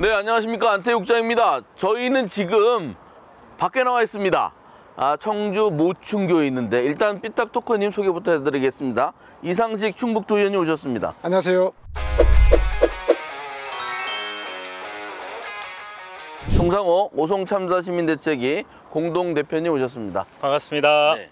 네, 안녕하십니까. 안태욱장입니다. 저희는 지금 밖에 나와 있습니다. 청주 모충교에 있는데 일단 삐딱토커님 소개부터 해드리겠습니다. 이상식 충북도의원이 오셨습니다. 안녕하세요. 송상호 오송참사시민대책위 공동대표님 오셨습니다. 반갑습니다. 네.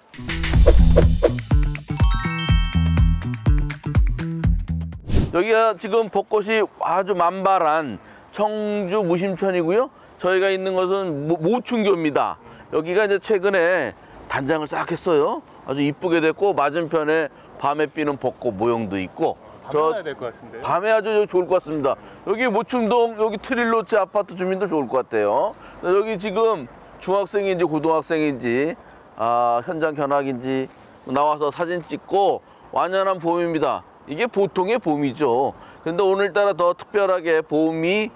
여기가 지금 벚꽃이 아주 만발한 청주 무심천이고요. 저희가 있는 것은 모충교입니다. 여기가 이제 최근에 단장을 싹 했어요. 아주 이쁘게 됐고 맞은편에 밤에 피는 벚꽃 모형도 있고. 밤에 와야 될 것 같은데. 밤에 아주 좋을 것 같습니다. 여기 모충동 여기 트릴로치 아파트 주민도 좋을 것 같아요. 여기 지금 중학생인지 고등학생인지 현장 견학인지 나와서 사진 찍고 완연한 봄입니다. 이게 보통의 봄이죠. 근데 오늘따라 더 특별하게 봄이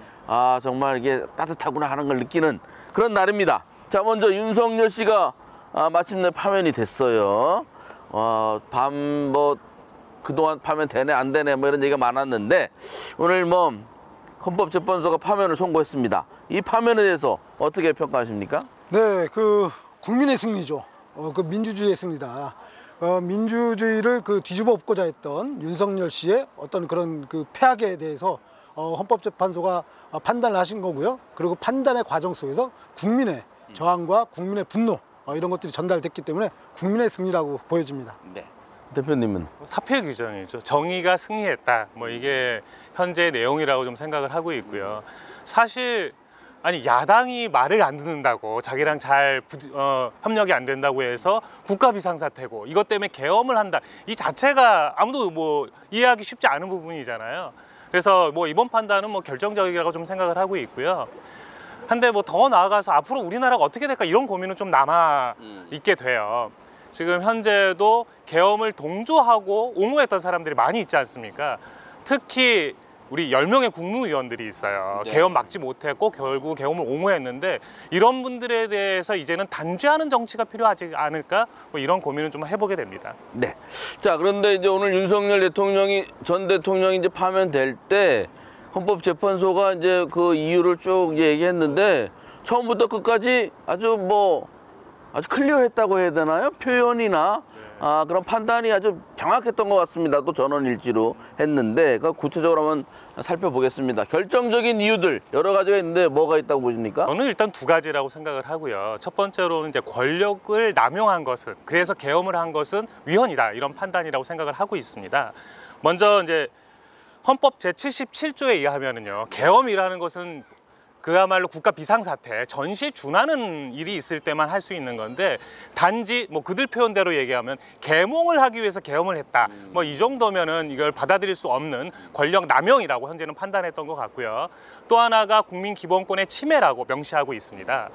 정말 이게 따뜻하구나 하는 걸 느끼는 그런 날입니다. 자, 먼저 윤석열 씨가 마침내 파면이 됐어요. 그동안 파면 되네 안 되네 뭐 이런 얘기가 많았는데 오늘 헌법재판소가 파면을 선고했습니다. 이 파면에 대해서 어떻게 평가하십니까? 네, 국민의 승리죠. 민주주의의 승리다. 민주주의를 뒤집어 엎고자 했던 윤석열 씨의 어떤 그런 패악에 대해서 헌법재판소가 판단을 하신 거고요. 그리고 판단의 과정 속에서 국민의 저항과 국민의 분노 이런 것들이 전달됐기 때문에 국민의 승리라고 보여집니다. 네. 대표님은? 사필 규정이죠. 정의가 승리했다. 이게 현재 내용이라고 좀 생각을 하고 있고요. 사실 야당이 말을 안 듣는다고 자기랑 잘 협력이 안 된다고 해서 국가 비상사태고 이것 때문에 계엄을 한다. 이 자체가 아무도 이해하기 쉽지 않은 부분이잖아요. 그래서 이번 판단은 결정적이라고 좀 생각을 하고 있고요. 한데 더 나아가서 앞으로 우리나라가 어떻게 될까 이런 고민은 좀 남아 있게 돼요. 지금 현재도 계엄을 동조하고 옹호했던 사람들이 많이 있지 않습니까? 특히 우리 10명의 국무위원들이 있어요. 네. 계엄 막지 못했고 결국 계엄을 옹호했는데 이런 분들에 대해서 이제는 단죄하는 정치가 필요하지 않을까? 이런 고민을 좀 해보게 됩니다. 네. 자, 그런데 이제 오늘 윤석열 전 대통령이 이제 파면될 때 헌법재판소가 이제 그 이유를 쭉 얘기했는데 처음부터 끝까지 아주 클리어했다고 해야 되나요? 표현이나 그런 판단이 아주 정확했던 것 같습니다. 또 전원일치로 했는데 구체적으로 한번 살펴보겠습니다. 결정적인 이유들 여러 가지가 있는데 뭐가 있다고 보십니까? 저는 일단 두 가지라고 생각을 하고요. 첫 번째로는 이제 권력을 남용한 것은 그래서 계엄을 한 것은 위헌이다 이런 판단이라고 생각을 하고 있습니다. 먼저 이제 헌법 제77조에 의하면은요. 계엄이라는 것은 그야말로 국가 비상사태, 전시에 준하는 일이 있을 때만 할 수 있는 건데 단지 그들 표현대로 얘기하면 계몽을 하기 위해서 계엄을 했다. 이 정도면은 이걸 받아들일 수 없는 권력 남용이라고 현재는 판단했던 것 같고요. 또 하나가 국민 기본권의 침해라고 명시하고 있습니다.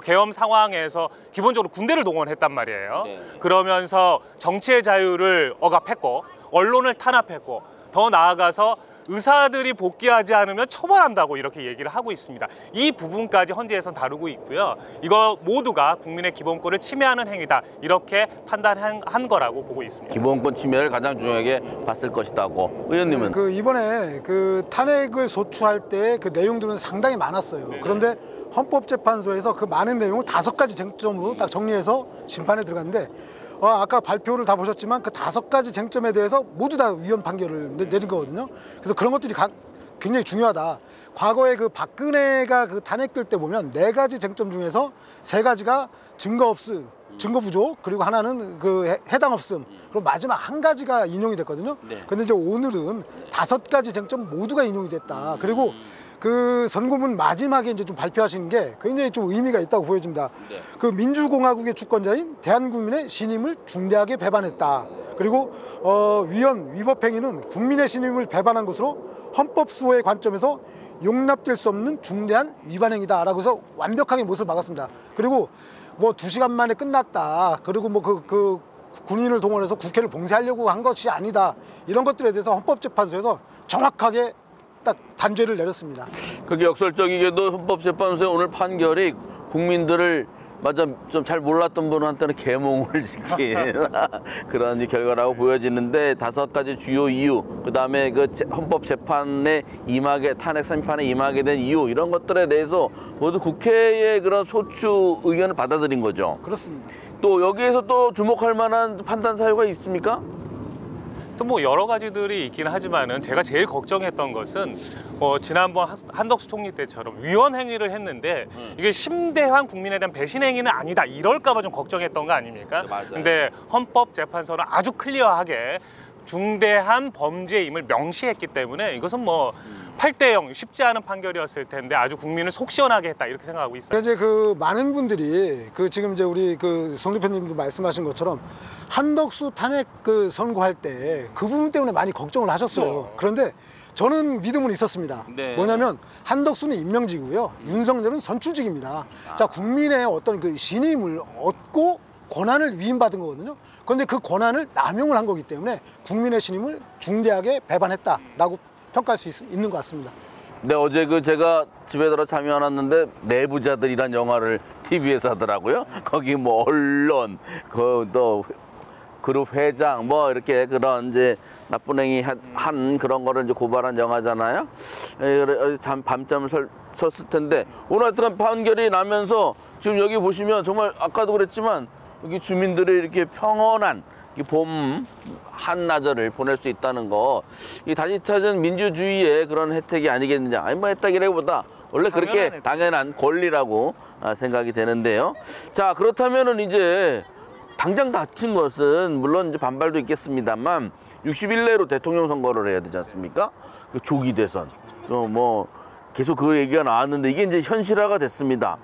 계엄 상황에서 기본적으로 군대를 동원했단 말이에요. 네. 그러면서 정치의 자유를 억압했고 언론을 탄압했고 더 나아가서 의사들이 복귀하지 않으면 처벌한다고 이렇게 얘기를 하고 있습니다. 이 부분까지 헌재에선 다루고 있고요. 이거 모두가 국민의 기본권을 침해하는 행위다. 이렇게 판단한 거라고 보고 있습니다. 기본권 침해를 가장 중요하게 봤을 것이다고. 의원님은? 이번에 탄핵을 소추할 때 내용들은 상당히 많았어요. 네네. 그런데 헌법재판소에서 그 많은 내용을 5가지 쟁점으로 딱 정리해서 심판에 들어갔는데 아까 발표를 다 보셨지만 그 5가지 쟁점에 대해서 모두 다 위헌 판결을 내린 거거든요. 그래서 그런 것들이 굉장히 중요하다. 과거에 박근혜가 탄핵될 때 보면 4가지 쟁점 중에서 3가지가 증거 없음, 증거 부족, 그리고 하나는 해당 없음, 그리고 마지막 1가지가 인용이 됐거든요. 네. 근데 이제 오늘은 5가지 쟁점 모두가 인용이 됐다. 그리고 선고문 마지막에 이제 좀 발표하시는 게 굉장히 좀 의미가 있다고 보여집니다. 네. 민주공화국의 주권자인 대한국민의 신임을 중대하게 배반했다. 그리고 위법 행위는 국민의 신임을 배반한 것으로 헌법수호의 관점에서 용납될 수 없는 중대한 위반 행위다라고 해서 완벽하게 못을 막았습니다. 그리고 2시간 만에 끝났다. 그리고 군인을 동원해서 국회를 봉쇄하려고 한 것이 아니다. 이런 것들에 대해서 헌법재판소에서 정확하게 딱 단죄를 내렸습니다. 그게 역설적이게도 헌법재판소의 오늘 판결이 국민들을 맞아, 좀 잘 몰랐던 분한테는 계몽을 시킨 그런 이제 결과라고 보여지는데 5가지 주요 이유, 그 다음에 그 헌법재판에 임하게, 탄핵 심판에 임하게 된 이유, 이런 것들에 대해서 모두 국회의 그런 소추 의견을 받아들인 거죠. 그렇습니다. 또 여기에서 또 주목할 만한 판단 사유가 있습니까? 또 뭐 여러 가지들이 있긴 하지만은 제가 제일 걱정했던 것은 지난번 한덕수 총리 때처럼 위헌 행위를 했는데 이게 심대한 국민에 대한 배신 행위는 아니다 이럴까봐 좀 걱정했던 거 아닙니까? 맞아요. 근데 헌법재판소는 아주 클리어하게 중대한 범죄임을 명시했기 때문에 이것은 뭐 8대0 쉽지 않은 판결이었을 텐데 아주 국민을 속 시원하게 했다 이렇게 생각하고 있어요. 이제 그 많은 분들이 그 지금 이제 우리 그 송 대표님도 말씀하신 것처럼 한덕수 탄핵 그 선고할 때 그 부분 때문에 많이 걱정을 하셨어요. 그런데 저는 믿음은 있었습니다. 네. 뭐냐면 한덕수는 임명직이고요, 윤석열은 선출직입니다. 자, 국민의 어떤 그 신임을 얻고 권한을 위임받은 거거든요. 그런데 그 권한을 남용을 한 거기 때문에 국민의 신임을 중대하게 배반했다라고 평가할 수 있는 것 같습니다. 네, 어제 그 제가 집에 들어 잠이 안 왔는데 내부자들이란 영화를 TV에서 하더라고요. 거기 뭐 언론, 그 또 그룹 회장 뭐 이렇게 그런 이제 나쁜 행위 한 그런 거를 이제 고발한 영화잖아요. 밤잠을 쳤을 텐데 오늘 하여튼 판결이 나면서 지금 여기 보시면 정말 아까도 그랬지만 여기 주민들이 이렇게 평온한 봄 한나절을 보낼 수 있다는 거, 이 다시 찾은 민주주의의 그런 혜택이 아니겠느냐. 아니 뭐 혜택이라기보다 원래 그렇게 당연한 권리라고 생각이 되는데요. 자, 그렇다면은 이제 당장 닥친 것은 물론 이제 반발도 있겠습니다만 60일 내로 대통령 선거를 해야 되지 않습니까? 그 조기 대선. 뭐 계속 그 얘기가 나왔는데 이게 이제 현실화가 됐습니다.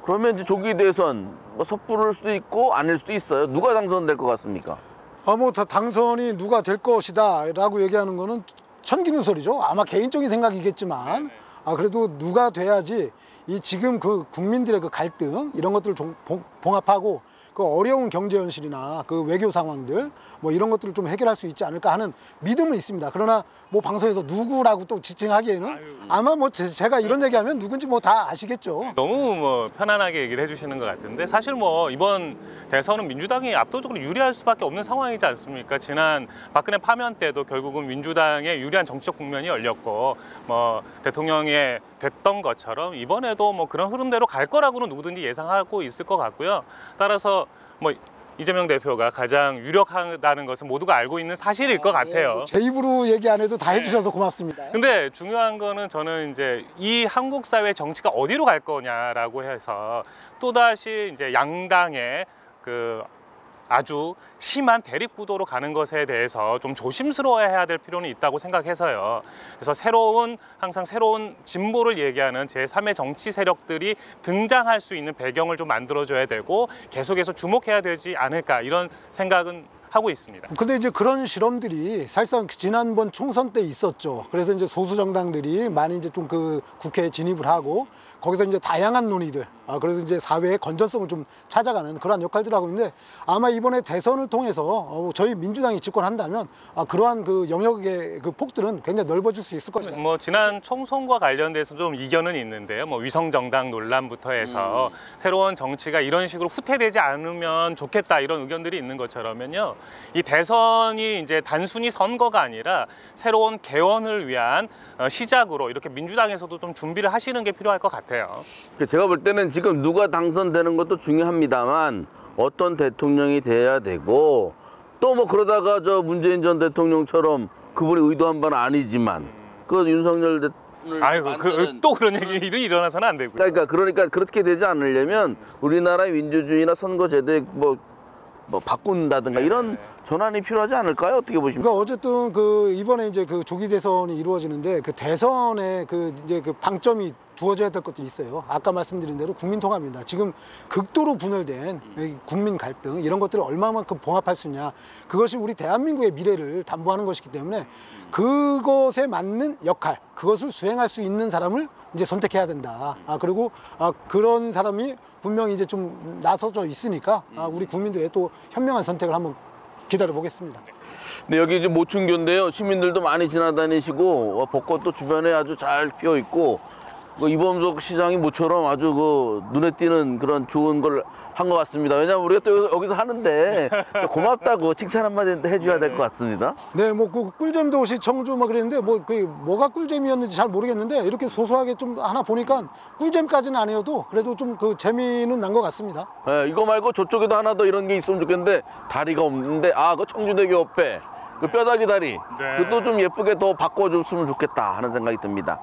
그러면 이제 조기 대선 뭐 섣부를 수도 있고 아닐 수도 있어요. 누가 당선될 것 같습니까? 뭐 당선이 누가 될 것이다라고 얘기하는 거는 천기누설이죠. 아마 개인적인 생각이겠지만, 그래도 누가 돼야지 이 지금 그 국민들의 그 갈등 이런 것들을 좀 봉합하고 그 어려운 경제 현실이나 그 외교 상황들 뭐 이런 것들을 좀 해결할 수 있지 않을까 하는 믿음은 있습니다. 그러나 뭐 방송에서 누구라고 또 지칭하기에는 아마 뭐 제가 이런 얘기하면 누군지 뭐 다 아시겠죠. 너무 뭐 편안하게 얘기를 해주시는 것 같은데 사실 뭐 이번 대선은 민주당이 압도적으로 유리할 수밖에 없는 상황이지 않습니까? 지난 박근혜 파면 때도 결국은 민주당의 유리한 정치적 국면이 열렸고 뭐 대통령이 됐던 것처럼 이번에도 뭐 그런 흐름대로 갈 거라고는 누구든지 예상하고 있을 것 같고요. 따라서 뭐 이재명 대표가 가장 유력하다는 것은 모두가 알고 있는 사실일 것 같아요. 제 입으로 얘기 안 해도 다 해주셔서 고맙습니다. 근데 중요한 거는 저는 이제 이 한국 사회 정치가 어디로 갈 거냐라고 해서 또다시 이제 양당의 그 아주 심한 대립 구도로 가는 것에 대해서 좀 조심스러워해야 될 필요는 있다고 생각해서요. 그래서 항상 새로운 진보를 얘기하는 제3의 정치 세력들이 등장할 수 있는 배경을 좀 만들어줘야 되고 계속해서 주목해야 되지 않을까 이런 생각은 하고 있습니다. 근데 이제 그런 실험들이 사실상 지난번 총선 때 있었죠. 그래서 이제 소수 정당들이 많이 이제 좀 그 국회에 진입을 하고 거기서 이제 다양한 논의들, 그래서 이제 사회의 건전성을 좀 찾아가는 그러한 역할들을 하고 있는데 아마 이번에 대선을 통해서 저희 민주당이 집권한다면 그러한 그 영역의 그 폭들은 굉장히 넓어질 수 있을 것이다. 뭐 지난 총선과 관련돼서 좀 이견은 있는데요. 뭐 위성 정당 논란부터 해서 새로운 정치가 이런 식으로 후퇴되지 않으면 좋겠다 이런 의견들이 있는 것처럼요. 이 대선이 이제 단순히 선거가 아니라 새로운 개헌을 위한 시작으로 이렇게 민주당에서도 좀 준비를 하시는 게 필요할 것 같아요. 제가 볼 때는 지금 누가 당선되는 것도 중요합니다만 어떤 대통령이 돼야 되고 또 뭐 그러다가 저 문재인 전 대통령처럼 그분이 의도한 바는 아니지만 그 윤석열 대통령 또 그런 일이 일어나서는 안 되고요. 그러니까 그렇게 되지 않으려면 우리나라의 민주주의나 선거제도에 뭐 바꾼다든가 이런 전환이 필요하지 않을까요? 어떻게 보십니까? 그러니까 어쨌든 그 이번에 이제 그 조기 대선이 이루어지는데 그 대선에 그 이제 그 방점이 두어져야 될 것들이 있어요. 아까 말씀드린 대로 국민 통합입니다. 지금 극도로 분열된 국민 갈등 이런 것들을 얼마만큼 봉합할 수 있냐. 그것이 우리 대한민국의 미래를 담보하는 것이기 때문에 그것에 맞는 역할, 그것을 수행할 수 있는 사람을 이제 선택해야 된다. 그리고 그런 사람이 분명히 이제 좀 나서져 있으니까 우리 국민들의 또 현명한 선택을 한번 기다려 보겠습니다. 네, 여기 이제 모충교인데요. 시민들도 많이 지나다니시고 벚꽃도 주변에 아주 잘 피어 있고 이범석 시장이 모처럼 아주 그 눈에 띄는 그런 좋은 걸 한 것 같습니다. 왜냐하면 우리가 또 여기서 하는데 또 고맙다고 칭찬 한마디 해줘야 될 것 같습니다. 네, 뭐 그 꿀잼 도시 청주 뭐 그랬는데 뭐가 꿀잼이었는지 잘 모르겠는데 이렇게 소소하게 좀 하나 보니까 꿀잼까지는 아니어도 그래도 좀 그 재미는 난 것 같습니다. 네, 이거 말고 저쪽에도 하나 더 이런 게 있으면 좋겠는데 다리가 없는데 그 청주대교 옆에 그 뼈다귀 다리 그것도 좀 예쁘게 더 바꿔줬으면 좋겠다 하는 생각이 듭니다.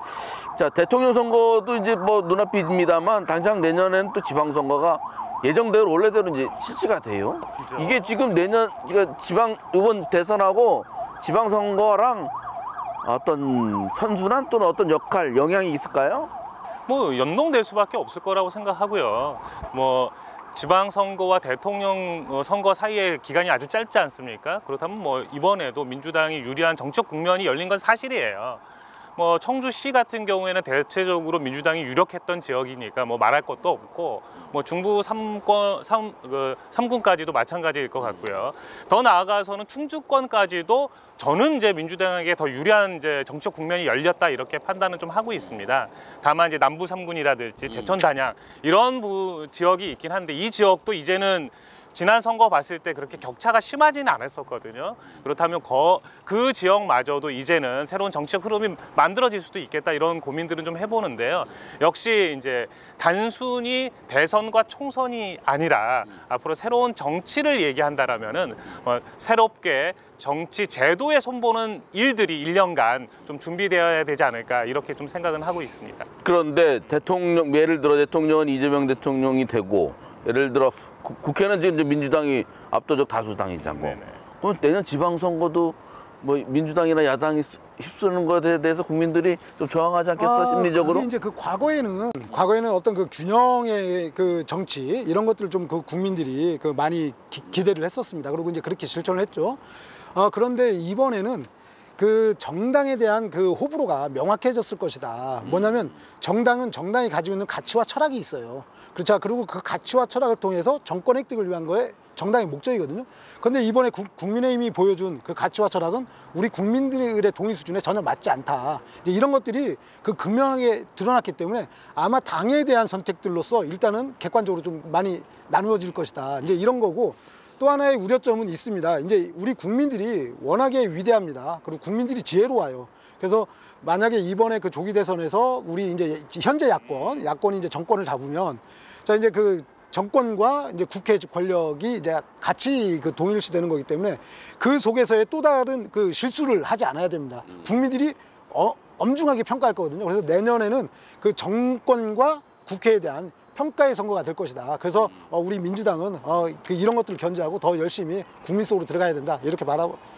자, 대통령 선거도 이제 뭐 눈앞입니다만 당장 내년엔 또 지방선거가 예정대로 원래대로 이제 실시가 돼요. 그렇죠. 이게 지금 내년 이번 대선하고 지방선거랑 어떤 선순환 또는 어떤 역할 영향이 있을까요? 뭐 연동될 수밖에 없을 거라고 생각하고요. 뭐 지방선거와 대통령 선거 사이의 기간이 아주 짧지 않습니까? 그렇다면 뭐 이번에도 민주당이 유리한 정책 국면이 열린 건 사실이에요. 뭐 청주시 같은 경우에는 대체적으로 민주당이 유력했던 지역이니까 뭐 말할 것도 없고 뭐 중부 3군까지도 마찬가지일 것 같고요. 더 나아가서는 충주권까지도 저는 이제 민주당에게 더 유리한 이제 정책 국면이 열렸다 이렇게 판단을 좀 하고 있습니다. 다만 이제 남부 3군이라든지 제천 단양 이런 지역이 있긴 한데 이 지역도 이제는 지난 선거 봤을 때 그렇게 격차가 심하지는 않았었거든요. 그렇다면 그 지역마저도 이제는 새로운 정치적 흐름이 만들어질 수도 있겠다 이런 고민들은 좀 해보는데요. 역시 이제 단순히 대선과 총선이 아니라 앞으로 새로운 정치를 얘기한다라면은 새롭게 정치 제도에 손보는 일들이 1년간 좀 준비되어야 되지 않을까 이렇게 좀 생각은 하고 있습니다. 그런데 예를 들어 대통령은 이재명 대통령이 되고 예를 들어 국회는 지금 이제 민주당이 압도적 다수당이잖고. 그럼 내년 지방선거도 뭐 민주당이나 야당이 휩쓰는 것에 대해서 국민들이 좀 저항하지 않겠어 심리적으로? 그게 이제 그 과거에는 어떤 그 균형의 그 정치 이런 것들을 좀 그 국민들이 그 많이 기대를 했었습니다. 그리고 이제 그렇게 실천을 했죠. 그런데 이번에는 그 정당에 대한 그 호불호가 명확해졌을 것이다. 뭐냐면 정당은 정당이 가지고 있는 가치와 철학이 있어요. 그렇죠. 그리고 그 가치와 철학을 통해서 정권 획득을 위한 거에 정당의 목적이거든요. 그런데 이번에 국민의힘이 보여준 그 가치와 철학은 우리 국민들의 동의 수준에 전혀 맞지 않다. 이제 이런 것들이 그 극명하게 드러났기 때문에 아마 당에 대한 선택들로서 일단은 객관적으로 좀 많이 나누어질 것이다. 이제 이런 거고. 또 하나의 우려점은 있습니다. 이제 우리 국민들이 워낙에 위대합니다. 그리고 국민들이 지혜로워요. 그래서 만약에 이번에 그 조기 대선에서 우리 이제 현재 야권이 이제 정권을 잡으면 자 이제 그 정권과 이제 국회 권력이 이제 같이 그 동일시되는 거기 때문에 그 속에서의 또 다른 그 실수를 하지 않아야 됩니다. 국민들이 엄중하게 평가할 거거든요. 그래서 내년에는 그 정권과 국회에 대한 평가의 선거가 될 것이다. 그래서 우리 민주당은 이런 것들을 견제하고 더 열심히 국민 속으로 들어가야 된다. 이렇게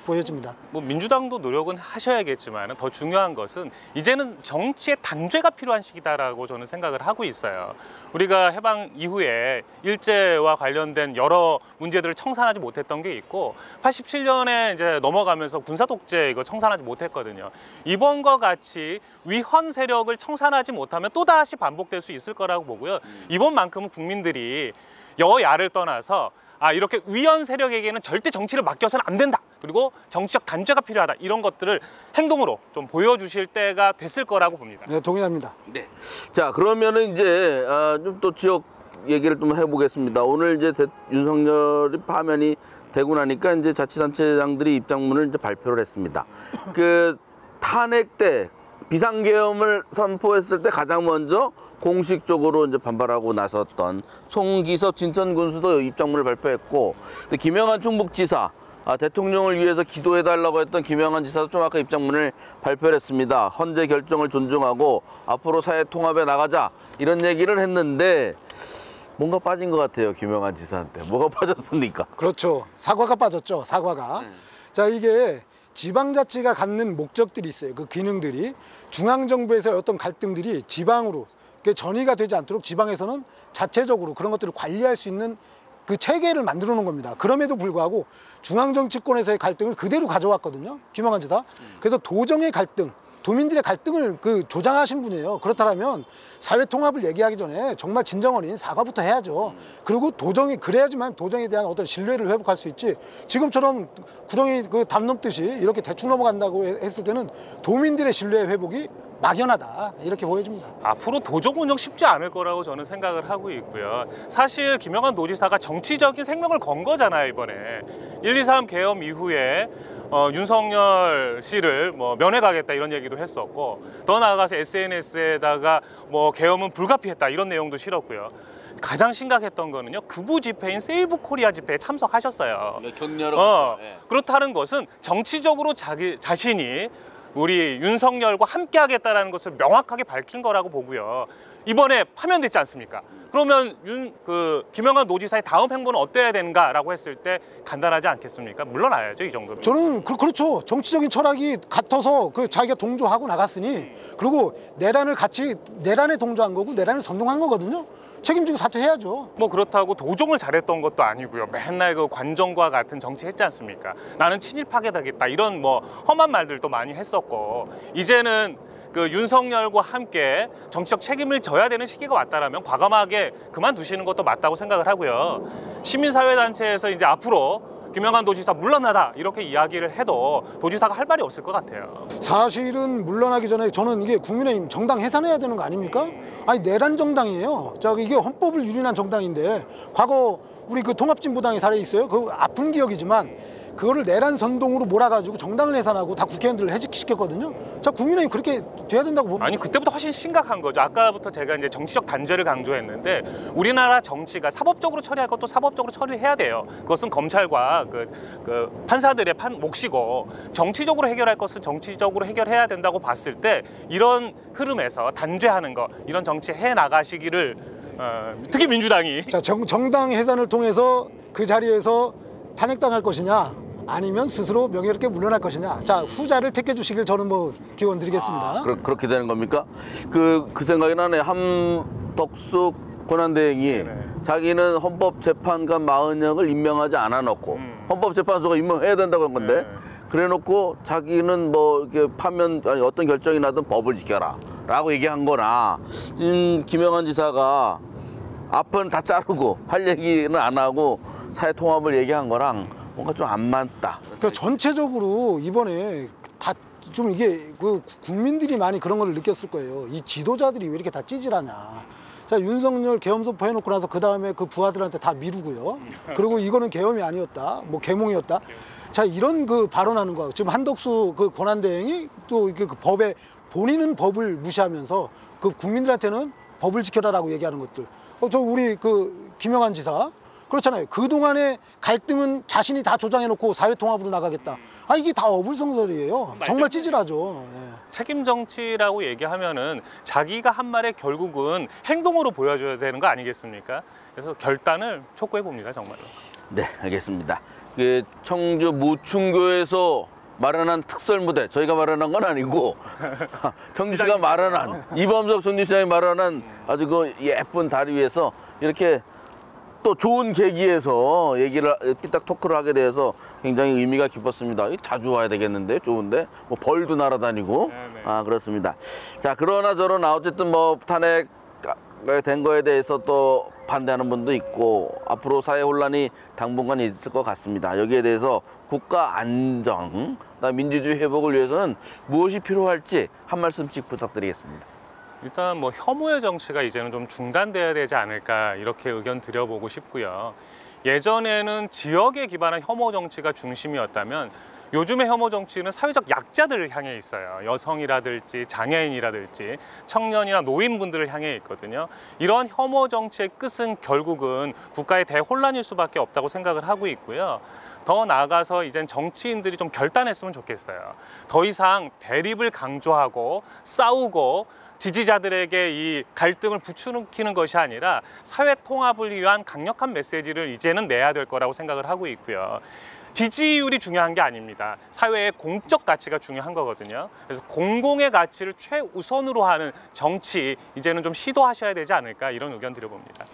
보여집니다. 뭐 민주당도 노력은 하셔야겠지만 더 중요한 것은 이제는 정치의 단죄가 필요한 시기다라고 저는 생각을 하고 있어요. 우리가 해방 이후에 일제와 관련된 여러 문제들을 청산하지 못했던 게 있고 87년에 이제 넘어가면서 군사 독재 이거 청산하지 못했거든요. 이번과 같이 위헌 세력을 청산하지 못하면 또다시 반복될 수 있을 거라고 보고요. 이번만큼은 국민들이 여야를 떠나서 이렇게 위헌 세력에게는 절대 정치를 맡겨서는 안 된다. 그리고 정치적 단죄가 필요하다. 이런 것들을 행동으로 좀 보여주실 때가 됐을 거라고 봅니다. 네, 동의합니다. 네. 자, 그러면은 이제 좀 또 지역 얘기를 좀 해보겠습니다. 오늘 이제 윤석열이 파면이 되고 나니까 이제 자치단체장들이 입장문을 이제 발표를 했습니다. 그 탄핵 때 비상계엄을 선포했을 때 가장 먼저 공식적으로 이제 반발하고 나섰던 송기섭 진천군수도 입장문을 발표했고, 근데 김영한 충북지사 대통령을 위해서 기도해달라고 했던 김영한 지사도 좀 아까 입장문을 발표했습니다. 헌재 결정을 존중하고 앞으로 사회 통합에 나가자 이런 얘기를 했는데 뭔가 빠진 것 같아요. 김영한 지사한테 뭐가 빠졌습니까? 그렇죠. 사과가 빠졌죠. 사과가. 자, 이게 지방자치가 갖는 목적들이 있어요. 그 기능들이 중앙정부에서의 어떤 갈등들이 지방으로 전이가 되지 않도록 지방에서는 자체적으로 그런 것들을 관리할 수 있는 그 체계를 만들어 놓은 겁니다. 그럼에도 불구하고 중앙정치권에서의 갈등을 그대로 가져왔거든요. 김영한 지사. 그래서 도정의 갈등, 도민들의 갈등을 조장하신 분이에요. 그렇다면 사회 통합을 얘기하기 전에 정말 진정어린 사과부터 해야죠. 그리고 그래야지만 도정에 대한 어떤 신뢰를 회복할 수 있지. 지금처럼 구덩이 담 넘듯이 이렇게 대충 넘어간다고 했을 때는 도민들의 신뢰 회복이 막연하다 이렇게 보여집니다. 앞으로 도정 운영 쉽지 않을 거라고 저는 생각을 하고 있고요. 사실 김영환 도지사가 정치적인 생명을 건 거잖아요, 이번에. 123 계엄 이후에 윤석열 씨를 뭐 면회 가겠다 이런 얘기도 했었고, 더 나아가서 SNS에다가 뭐 계엄은 불가피했다 이런 내용도 실었고요. 가장 심각했던 거는요, 극우 집회인 세이브 코리아 집회에 참석하셨어요. 격려로. 그렇다는 것은 정치적으로 자신이 우리 윤석열과 함께 하겠다라는 것을 명확하게 밝힌 거라고 보고요. 이번에 파면됐지 않습니까? 그러면 김영환 노지사의 다음 행보는 어때야 되는가라고 했을 때 간단하지 않겠습니까? 물러나야죠, 이 정도면. 저는 그렇죠. 정치적인 철학이 같아서 자기가 동조하고 나갔으니, 그리고 내란에 동조한 거고 내란을 선동한 거거든요. 책임지고 사퇴해야죠. 뭐 그렇다고 도종을 잘했던 것도 아니고요. 맨날 그 관정과 같은 정치 했지 않습니까? 나는 친일파게 되겠다 이런 뭐 험한 말들도 많이 했었고, 이제는 그 윤석열과 함께 정치적 책임을 져야 되는 시기가 왔다라면 과감하게 그만두시는 것도 맞다고 생각을 하고요. 시민사회단체에서 이제 앞으로 김영환 도지사 물러나다 이렇게 이야기를 해도 도지사가 할 말이 없을 것 같아요. 사실은 물러나기 전에 저는 이게 국민의힘 정당 해산해야 되는 거 아닙니까? 아니, 내란 정당이에요. 이게 헌법을 유린한 정당인데, 과거 우리 그 통합진보당의 사례 있어요. 그 아픈 기억이지만 그거를 내란 선동으로 몰아가지고 정당을 해산하고 다 국회의원들을 해직시켰거든요. 국민의힘 그렇게 돼야 된다고 봅니다. 아니, 그때부터 훨씬 심각한 거죠. 아까부터 제가 이제 정치적 단죄를 강조했는데, 우리나라 정치가 사법적으로 처리할 것도 사법적으로 처리를 해야 돼요. 그것은 검찰과 그 판사들의 몫이고, 정치적으로 해결할 것은 정치적으로 해결해야 된다고 봤을 때, 이런 흐름에서 단죄하는 거, 이런 정치 해 나가시기를 특히 민주당이 정당 해산을 통해서 그 자리에서 탄핵당할 것이냐, 아니면 스스로 명예롭게 물러날 것이냐. 후자를 택해 주시길 저는 뭐 기원 드리겠습니다. 그렇게 되는 겁니까? 그 생각이 나네. 한덕수 권한대행이 자기는 헌법재판관 마은영을 임명하지 않아 놓고 헌법재판소가 임명해야 된다고 한 건데, 그래 놓고 자기는 뭐 이렇게 어떤 결정이 나든 법을 지켜라 라고 얘기한 거나, 김영환 지사가 앞은 다 자르고 할 얘기는 안 하고 사회통합을 얘기한 거랑 뭔가 좀 안 맞다. 그러니까 전체적으로 이번에 다 좀 이게 국민들이 많이 그런 걸 느꼈을 거예요. 이 지도자들이 왜 이렇게 다 찌질하냐. 윤석열 계엄 선포해놓고 나서 그 다음에 그 부하들한테 다 미루고요. 그리고 이거는 계엄이 아니었다, 뭐 계몽이었다. 이런 발언하는 거. 지금 한덕수 그 권한대행이 또 그 법에 본인은 법을 무시하면서 그 국민들한테는 법을 지켜라라고 얘기하는 것들. 우리 김영환 지사. 그렇잖아요. 그동안의 갈등은 자신이 다 조장해놓고 사회통합으로 나가겠다. 이게 다 어불성설이에요. 정말 찌질하죠. 책임 정치라고 얘기하면은 자기가 한 말에 결국은 행동으로 보여줘야 되는 거 아니겠습니까? 그래서 결단을 촉구해 봅니다, 정말로. 네, 알겠습니다. 청주 모충교에서 마련한 특설무대, 저희가 마련한 건 아니고 청주시가 마련한, 이범석 청주시장이 마련한 아주 예쁜 다리 위에서 이렇게 또 좋은 계기에서 삐딱 토크를 하게 돼서 굉장히 의미가 깊었습니다. 자주 와야 되겠는데, 좋은데 뭐 벌도 날아다니고. 그렇습니다. 그러나 저러나 어쨌든 뭐 탄핵 된 거에 대해서 또 반대하는 분도 있고, 앞으로 사회 혼란이 당분간 있을 것 같습니다. 여기에 대해서 국가 안정, 민주주의 회복을 위해서는 무엇이 필요할지 한 말씀씩 부탁드리겠습니다. 일단 뭐 혐오의 정치가 이제는 좀 중단돼야 되지 않을까, 이렇게 의견 드려보고 싶고요. 예전에는 지역에 기반한 혐오 정치가 중심이었다면, 요즘의 혐오 정치는 사회적 약자들을 향해 있어요. 여성이라든지 장애인이라든지 청년이나 노인분들을 향해 있거든요. 이런 혐오 정치의 끝은 결국은 국가의 대혼란일 수밖에 없다고 생각을 하고 있고요. 더 나아가서 이젠 정치인들이 좀 결단했으면 좋겠어요. 더 이상 대립을 강조하고 싸우고 지지자들에게 이 갈등을 부추기는 것이 아니라 사회 통합을 위한 강력한 메시지를 이제는 내야 될 거라고 생각을 하고 있고요. 지지율이 중요한 게 아닙니다. 사회의 공적 가치가 중요한 거거든요. 그래서 공공의 가치를 최우선으로 하는 정치, 이제는 좀 시도하셔야 되지 않을까, 이런 의견 드려봅니다.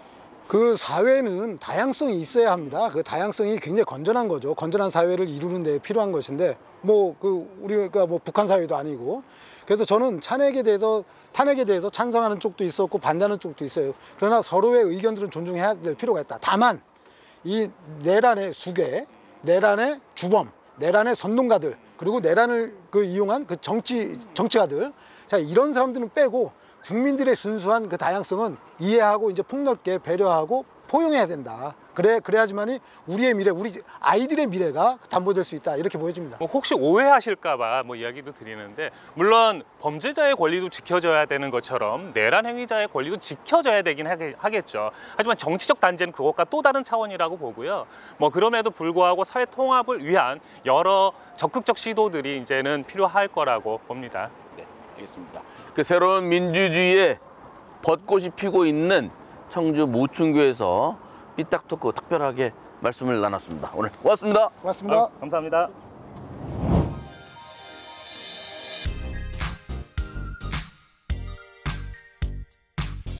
사회는 다양성이 있어야 합니다. 그 다양성이 굉장히 건전한 거죠. 건전한 사회를 이루는 데 필요한 것인데, 우리가 북한 사회도 아니고. 그래서 저는 탄핵에 대해서 찬성하는 쪽도 있었고 반대하는 쪽도 있어요. 그러나 서로의 의견들은 존중해야 될 필요가 있다. 다만 이 내란의 수괴, 내란의 주범, 내란의 선동가들 그리고 내란을 이용한 그 정치가들, 자 이런 사람들은 빼고 국민들의 순수한 그 다양성은 이해하고 이제 폭넓게 배려하고 포용해야 된다. 그래야지만이 우리의 미래, 우리 아이들의 미래가 담보될 수 있다. 이렇게 보여집니다. 뭐 혹시 오해하실까봐 뭐 이야기도 드리는데, 물론 범죄자의 권리도 지켜져야 되는 것처럼 내란 행위자의 권리도 지켜져야 되긴 하겠죠. 하지만 정치적 단죄는 그것과 또 다른 차원이라고 보고요. 뭐 그럼에도 불구하고 사회 통합을 위한 여러 적극적 시도들이 이제는 필요할 거라고 봅니다. 네, 알겠습니다. 그 새로운 민주주의의 벚꽃이 피고 있는 청주 모충교에서 삐딱토크 특별하게 말씀을 나눴습니다. 오늘 고맙습니다. 고맙습니다. 감사합니다.